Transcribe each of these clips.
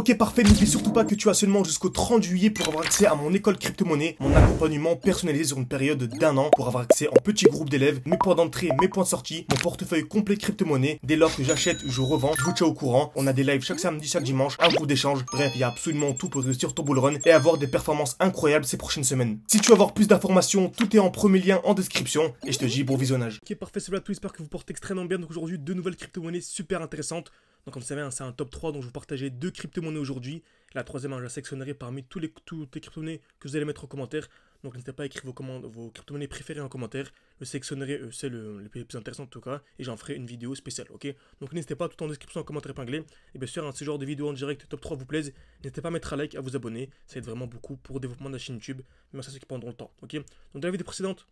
Ok, parfait, n'oublie surtout pas que tu as seulement jusqu'au 30 juillet pour avoir accès à mon école crypto-monnaie, mon accompagnement personnalisé sur une période d'1 an pour avoir accès en petit groupe d'élèves, mes points d'entrée, mes points de sortie, mon portefeuille complet crypto-monnaie. Dès lors que j'achète, je revends, je vous tiens au courant. On a des lives chaque samedi, chaque dimanche, un groupe d'échange. Bref, il y a absolument tout pour réussir ton bull run et avoir des performances incroyables ces prochaines semaines. Si tu veux avoir plus d'informations, tout est en premier lien en description et je te dis bon visionnage. Ok, parfait, c'est là tout, j'espère que vous portez extrêmement bien. Donc aujourd'hui, deux nouvelles crypto-monnaies super intéressantes. Donc comme vous savez, c'est un top 3, donc je vous partageais deux crypto-monnaies aujourd'hui. La troisième, je la sélectionnerai parmi toutes les crypto-monnaies que vous allez mettre en commentaire. Donc n'hésitez pas à écrire vos crypto-monnaies préférées en commentaire. Je sélectionnerai celles les plus intéressantes en tout cas, et j'en ferai une vidéo spéciale, ok? Donc n'hésitez pas, tout en description, en commentaire épinglé. Et bien sûr, ce genre de vidéo en direct top 3 vous plaise, n'hésitez pas à mettre un like, à vous abonner. Ça aide vraiment beaucoup pour le développement de la chaîne YouTube. Merci à ceux qui prendront le temps, ok? Donc dans la vidéo précédente,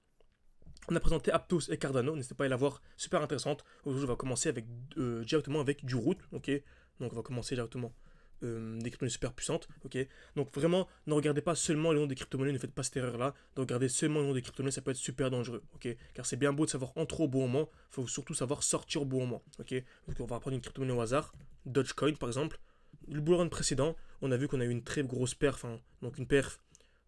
on a présenté Aptos et Cardano, n'hésitez pas à aller la voir, super intéressante. Aujourd'hui, on va commencer directement avec du root, ok? Donc on va commencer directement des crypto-monnaies super puissantes, ok? Donc vraiment, ne regardez pas seulement les noms des crypto-monnaies, ne faites pas cette erreur-là. De regarder seulement les noms des crypto-monnaies, ça peut être super dangereux, ok? Car c'est bien beau de savoir entrer au bon moment, il faut surtout savoir sortir au bon moment, ok? Donc on va prendre une crypto-monnaie au hasard, Dogecoin par exemple. Le bull run précédent, on a vu qu'on a eu une très grosse perf, hein, donc une perf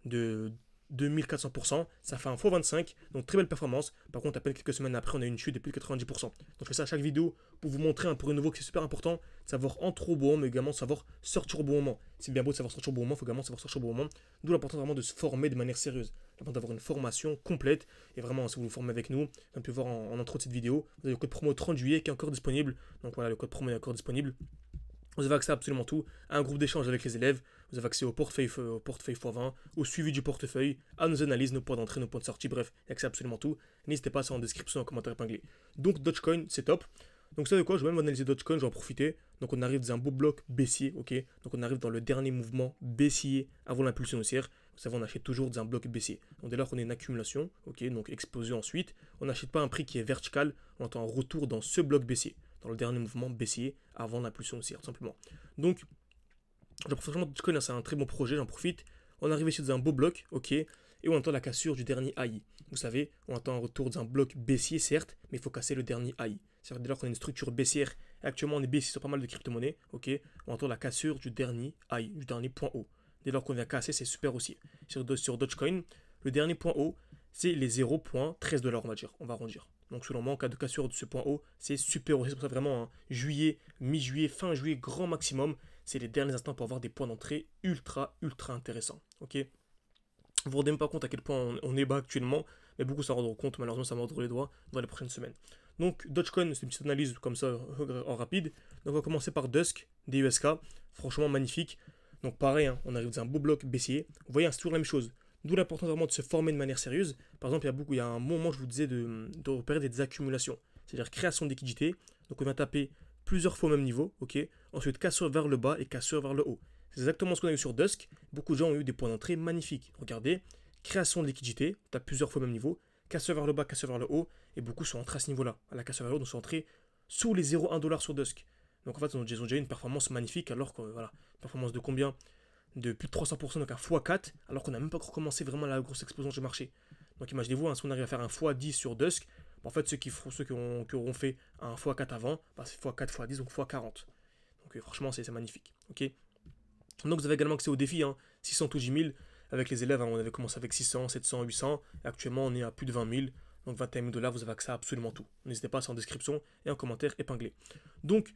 de 2400%, ça fait un x25, donc très belle performance. Par contre, à peine quelques semaines après, on a eu une chute de plus de 90%. Donc je fais ça à chaque vidéo pour vous montrer un pour nouveau que c'est super important, savoir entrer au bon moment, mais également savoir sortir au bon moment. C'est bien beau de savoir sortir au bon moment, il faut également savoir sortir au bon moment. D'où l'importance vraiment de se former de manière sérieuse. L'important d'avoir une formation complète. Et vraiment, si vous vous formez avec nous, vous pouvez voir en intro de cette vidéo, vous avez le code promo 30 juillet qui est encore disponible. Donc voilà, le code promo est encore disponible. Vous avez accès à absolument tout, à un groupe d'échange avec les élèves, vous avez accès au portefeuille x20, au suivi du portefeuille, à nos analyses, nos points d'entrée, nos points de sortie, bref, il y a accès à absolument tout. N'hésitez pas, c'est en description, en commentaire épinglé. Donc Dogecoin, c'est top. Donc ça de quoi, je vais même analyser Dogecoin, je vais en profiter. Donc on arrive dans un beau bloc baissier, ok? Donc on arrive dans le dernier mouvement baissier avant l'impulsion haussière. Vous savez, on achète toujours dans un bloc baissier. Donc dès lors qu'on est une accumulation, ok, donc explosion ensuite, on n'achète pas un prix qui est vertical, on attend un retour dans ce bloc baissier, dans le dernier mouvement baissier avant l'impulsion haussière, tout simplement. Donc, j'en profite vraiment de Dogecoin, c'est un très bon projet, j'en profite. On arrive ici dans un beau bloc, ok, et on attend la cassure du dernier high. Vous savez, on attend un retour d'un bloc baissier, certes, mais il faut casser le dernier high. C'est-à-dire dès lors qu'on a une structure baissière, et actuellement on est baissier sur pas mal de crypto-monnaies, ok, on attend la cassure du dernier high, du dernier point haut. Dès lors qu'on vient casser, c'est super aussi. Sur Dogecoin, le dernier point haut, c'est les 0,13$, on va dire, on va arrondir. Donc selon moi, en cas de cassure de ce point haut, c'est super aussi. C'est pour ça vraiment, hein, juillet, mi-juillet, fin juillet, grand maximum, c'est les derniers instants pour avoir des points d'entrée ultra intéressants. Ok, vous ne vous rendez même pas compte à quel point on est bas actuellement, mais beaucoup s'en rendront compte, malheureusement ça mordre les doigts dans les prochaines semaines. Donc Dogecoin, c'est une petite analyse comme ça en rapide. Donc on va commencer par Dusk, DUSK, franchement magnifique. Donc pareil, hein, on arrive dans un beau bloc baissier. Vous voyez, c'est toujours la même chose. D'où l'importance vraiment de se former de manière sérieuse. Par exemple, il y a un moment, je vous disais, de repérer des accumulations. C'est-à-dire création de liquidité. Donc on vient taper plusieurs fois au même niveau, ok. Ensuite, cassure vers le bas et cassure vers le haut. C'est exactement ce qu'on a eu sur Dusk. Beaucoup de gens ont eu des points d'entrée magnifiques. Regardez, création de liquidité, on tape plusieurs fois au même niveau. Cassure vers le bas, cassure vers le haut. Et beaucoup sont entrés à ce niveau-là, à la cassure vers le haut, donc sont entrés sous les 0,1$ sur Dusk. Donc en fait, ils ont déjà eu une performance magnifique, alors que, voilà, performance de combien? De plus de 300%, donc un x4, alors qu'on n'a même pas encore commencé vraiment la grosse explosion du marché. Donc imaginez-vous, hein, si on arrive à faire un x10 sur Dusk, en fait ceux qui auront fait un x4 avant, bah, c'est x4, x10, donc x40. Donc franchement c'est magnifique. Okay, donc vous avez également accès au défi, hein, 600 ou 10 000, avec les élèves, hein, on avait commencé avec 600, 700, 800, et actuellement on est à plus de 20 000, donc 21 000$, vous avez accès à absolument tout. N'hésitez pas, c'est en description et en commentaire épinglé. Donc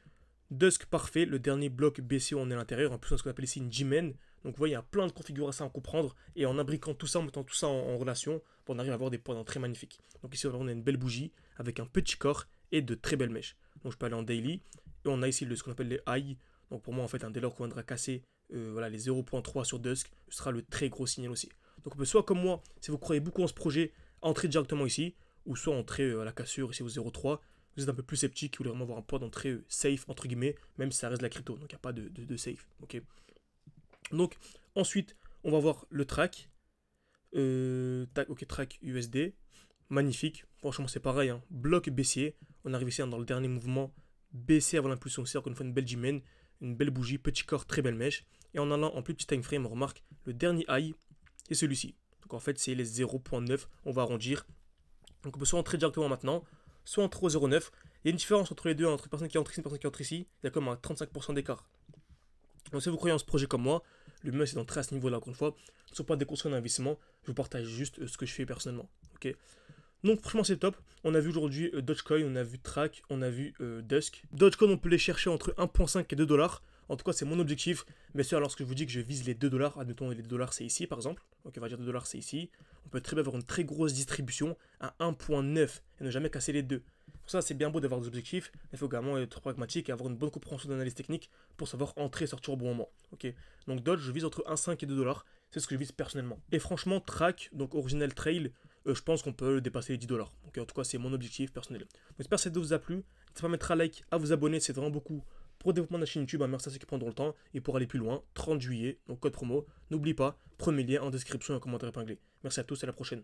Dusk parfait, le dernier bloc baissier où on est à l'intérieur, en plus on a ce qu'on appelle ici une G-Men. Donc vous voyez, il y a plein de configurations à comprendre, et en imbriquant tout ça, en mettant tout ça en relation, on arrive à avoir des points d'entrée magnifiques. Donc ici on a une belle bougie avec un petit corps et de très belles mèches. Donc je peux aller en daily, et on a ici ce qu'on appelle les high. Donc pour moi en fait, dès lors qu'on viendra casser voilà, les 0,3 sur Dusk, ce sera le très gros signal aussi. Donc on peut soit comme moi, si vous croyez beaucoup en ce projet, entrer directement ici, ou soit entrer à la cassure ici au 0,3. Vous êtes un peu plus sceptique, vous voulez vraiment avoir un point d'entrée safe, entre guillemets, même si ça reste de la crypto, donc il n'y a pas de safe. Okay. Donc ensuite, on va voir le track. Track USD, magnifique, franchement c'est pareil, hein. Bloc baissier, on arrive ici hein, dans le dernier mouvement, baissier avant l'impulsion haussière, encore une fois une belle G-Men, une belle bougie, petit corps, très belle mèche, et en allant en plus petit time frame, on remarque le dernier high, et celui-ci. Donc en fait c'est les 0,9, on va arrondir. Donc on peut soit entrer directement maintenant, soit entre 0,9. Il y a une différence entre les deux, entre une personne qui entre ici et une personne qui entre ici. Il y a comme un 35% d'écart. Donc si vous croyez en ce projet comme moi, le mieux c'est d'entrer à ce niveau-là encore une fois. Ce ne sont pas des conseils d'investissement, je vous partage juste ce que je fais personnellement. Ok. Donc franchement c'est top. On a vu aujourd'hui Dogecoin, on a vu Track, on a vu Dusk. Dogecoin on peut les chercher entre 1,5 et 2 dollars. En tout cas c'est mon objectif. Bien sûr lorsque je vous dis que je vise les 2 dollars, admettons les 2 dollars c'est ici par exemple. Ok on va dire 2 dollars c'est ici. On peut très bien avoir une très grosse distribution à 1,9 et ne jamais casser les deux. Pour ça c'est bien beau d'avoir des objectifs, mais il faut également être pragmatique et avoir une bonne compréhension d'analyse technique pour savoir entrer et sortir au bon moment. Ok. Donc Doge je vise entre 1,5 et 2 dollars. C'est ce que je vise personnellement. Et franchement Track, donc Original Trail, je pense qu'on peut dépasser les 10 dollars. Donc en tout cas, c'est mon objectif personnel. Donc, j'espère que cette vidéo vous a plu. N'hésitez pas à mettre un like, à vous abonner, c'est vraiment beaucoup pour le développement de la chaîne YouTube. Merci à ceux qui prendront le temps. Et pour aller plus loin, 30 juillet, donc code promo. N'oublie pas, premier lien en description et en commentaire épinglé. Merci à tous et à la prochaine.